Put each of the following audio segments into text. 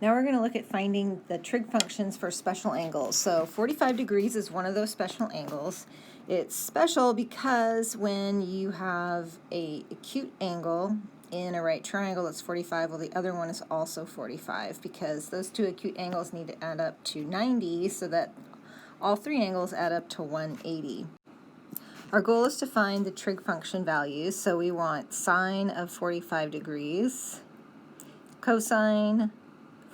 Now we're going to look at finding the trig functions for special angles. So 45 degrees is one of those special angles. It's special because when you have an acute angle in a right triangle that's 45, well, the other one is also 45 because those two acute angles need to add up to 90 so that all three angles add up to 180. Our goal is to find the trig function values, so we want sine of 45 degrees, cosine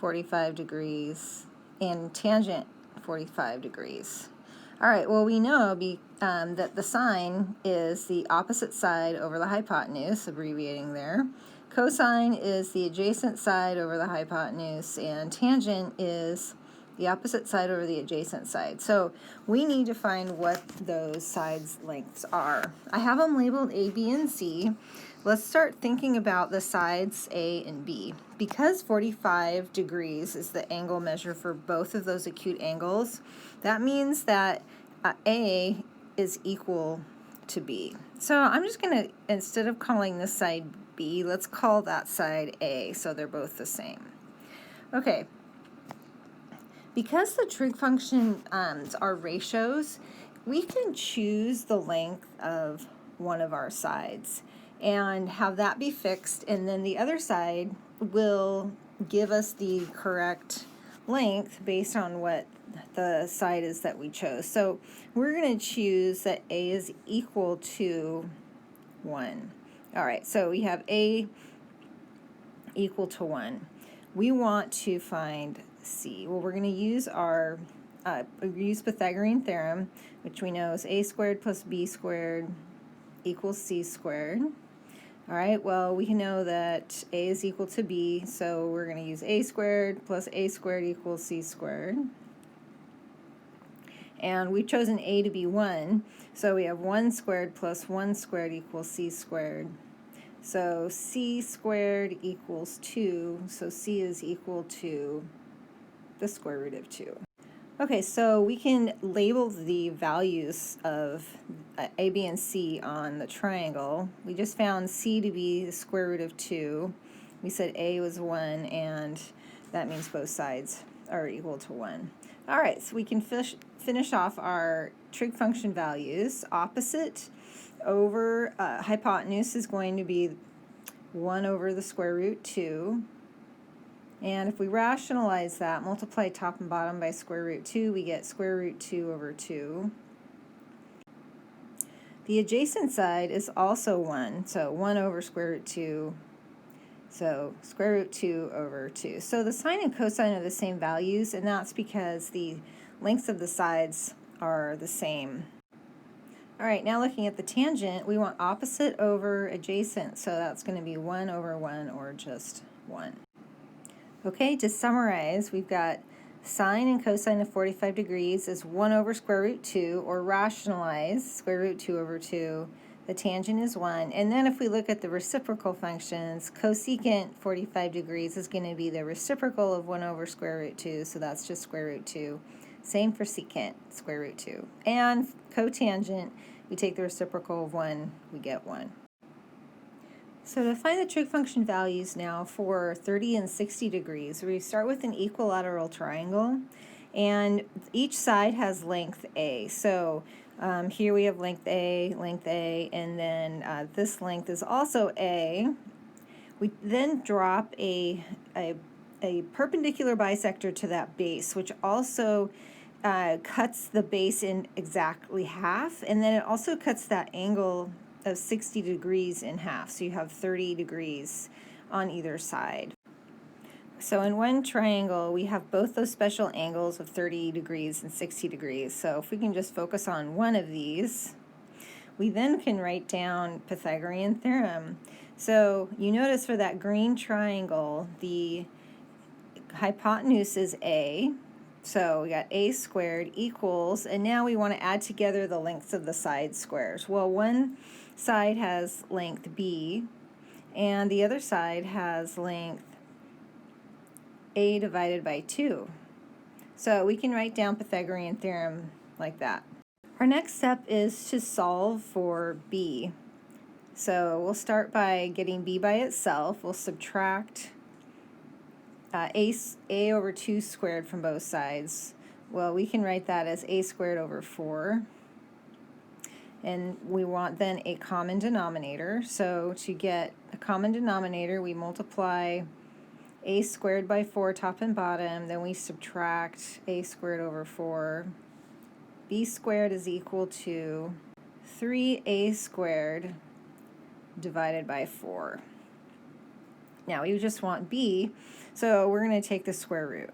45 degrees, and tangent 45 degrees. All right, well, we know that the sine is the opposite side over the hypotenuse, abbreviating there. Cosine is the adjacent side over the hypotenuse, and tangent is the opposite side over the adjacent side. So we need to find what those sides' lengths are. I have them labeled A, B, and C. Let's start thinking about the sides A and B. Because 45 degrees is the angle measure for both of those acute angles, that means that A is equal to B. So I'm just going to, instead of calling this side B, let's call that side A, so they're both the same. Okay. Because the trig functions are ratios, we can choose the length of one of our sides and have that be fixed, and then the other side will give us the correct length based on what the side is that we chose. So we're going to choose that A is equal to 1. All right, so we have A equal to 1. We want to find C. Well, we're going to use our Pythagorean theorem, which we know is A squared plus B squared equals C squared. All right, well, we know that A is equal to B, so we're going to use A squared plus A squared equals C squared. And we've chosen A to be 1, so we have 1 squared plus 1 squared equals C squared. So C squared equals 2, so C is equal to the square root of 2. Okay, so we can label the values of A, B, and C on the triangle. We just found C to be the square root of 2. We said A was 1, and that means both sides are equal to 1. All right, so we can finish off our trig function values. Opposite over hypotenuse is going to be 1 over the square root 2. And if we rationalize that, multiply top and bottom by square root 2, we get square root 2 over 2. The adjacent side is also 1, so 1 over square root 2, so square root 2 over 2. So the sine and cosine are the same values, and that's because the lengths of the sides are the same. All right, now looking at the tangent, we want opposite over adjacent, so that's going to be 1 over 1 or just 1. Okay, to summarize, we've got sine and cosine of 45 degrees is 1 over square root 2, or rationalize square root 2 over 2. The tangent is 1. And then if we look at the reciprocal functions, cosecant 45 degrees is going to be the reciprocal of 1 over square root 2, so that's just square root 2. Same for secant, square root 2. And cotangent, we take the reciprocal of 1, we get 1. So to find the trig function values now for 30 and 60 degrees, we start with an equilateral triangle, and each side has length A. So here we have length A, and then this length is also A. We then drop a perpendicular bisector to that base, which also cuts the base in exactly half, and then it also cuts that angle of 60 degrees in half, so you have 30 degrees on either side. So in one triangle, we have both those special angles of 30 degrees and 60 degrees. So if we can just focus on one of these, we then can write down Pythagorean theorem. So you notice for that green triangle, the hypotenuse is A, so we got A squared equals, and now we want to add together the lengths of the side squares. Well, one side has length B, and the other side has length A divided by 2. So we can write down Pythagorean theorem like that. Our next step is to solve for B. So we'll start by getting B by itself. We'll subtract a over 2 squared from both sides. Well, we can write that as a squared over 4. And we want then a common denominator. So to get a common denominator, we multiply a squared by 4 top and bottom, then we subtract a squared over 4. B squared is equal to 3a squared divided by 4. Now we just want b, so we're going to take the square root.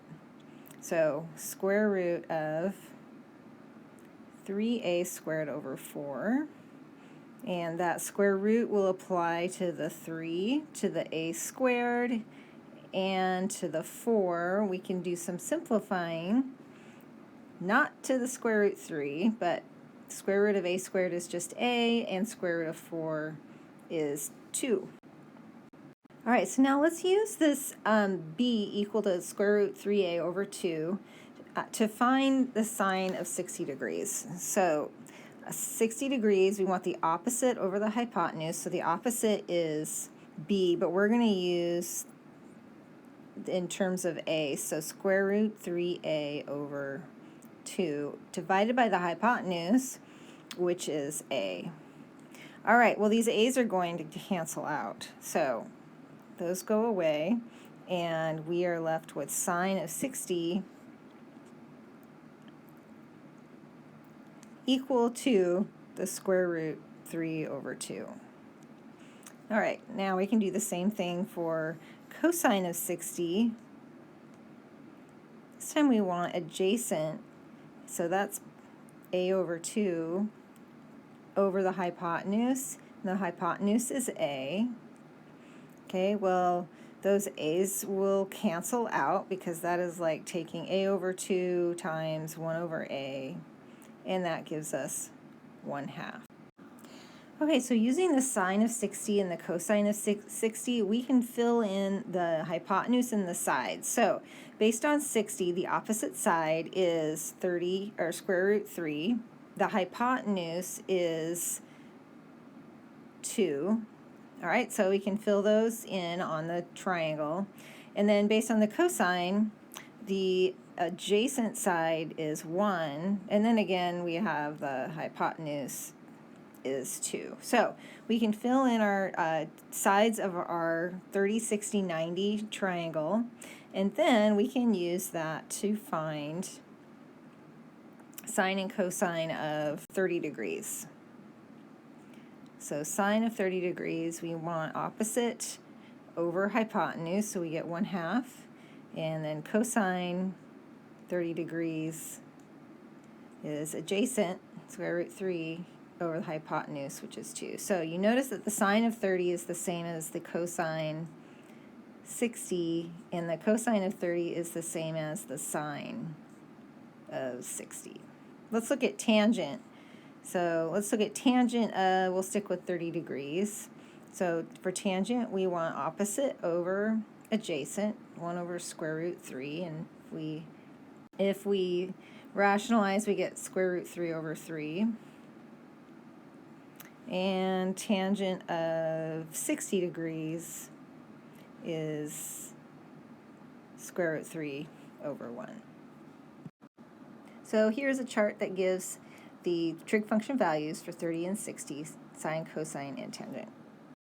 So square root of 3a squared over 4, and that square root will apply to the 3, to the a squared, and to the 4. We can do some simplifying, not to the square root 3, but square root of a squared is just a, and square root of 4 is 2. All right, so now let's use this b equal to square root 3a over 2 to find the sine of 60 degrees. So 60 degrees, we want the opposite over the hypotenuse, so the opposite is b, but we're going to use in terms of a, so square root 3a over 2 divided by the hypotenuse, which is a. All right, well, these a's are going to cancel out, so those go away, and we are left with sine of 60 equal to the square root 3 over 2. All right, now we can do the same thing for cosine of 60. This time we want adjacent, so that's a over 2 over the hypotenuse. The hypotenuse is a. Okay, well, those a's will cancel out because that is like taking a over 2 times 1 over a, and that gives us 1/2. Okay, so using the sine of 60 and the cosine of 60, we can fill in the hypotenuse and the sides. So based on 60, the opposite side is 30, or square root 3. The hypotenuse is 2. All right, so we can fill those in on the triangle. And then based on the cosine, the adjacent side is 1. And then again, we have the hypotenuse is 2. So we can fill in our sides of our 30, 60, 90 triangle, and then we can use that to find sine and cosine of 30 degrees. So sine of 30 degrees, we want opposite over hypotenuse, so we get 1/2, and then cosine 30 degrees is adjacent, square root 3, over the hypotenuse, which is 2. So you notice that the sine of 30 is the same as the cosine 60, and the cosine of 30 is the same as the sine of 60. Let's look at tangent. So let's look at tangent. We'll stick with 30 degrees. So for tangent, we want opposite over adjacent, 1 over square root 3, and if we rationalize, we get square root 3 over 3. And tangent of 60 degrees is square root 3 over 1. So here's a chart that gives the trig function values for 30 and 60, sine, cosine, and tangent.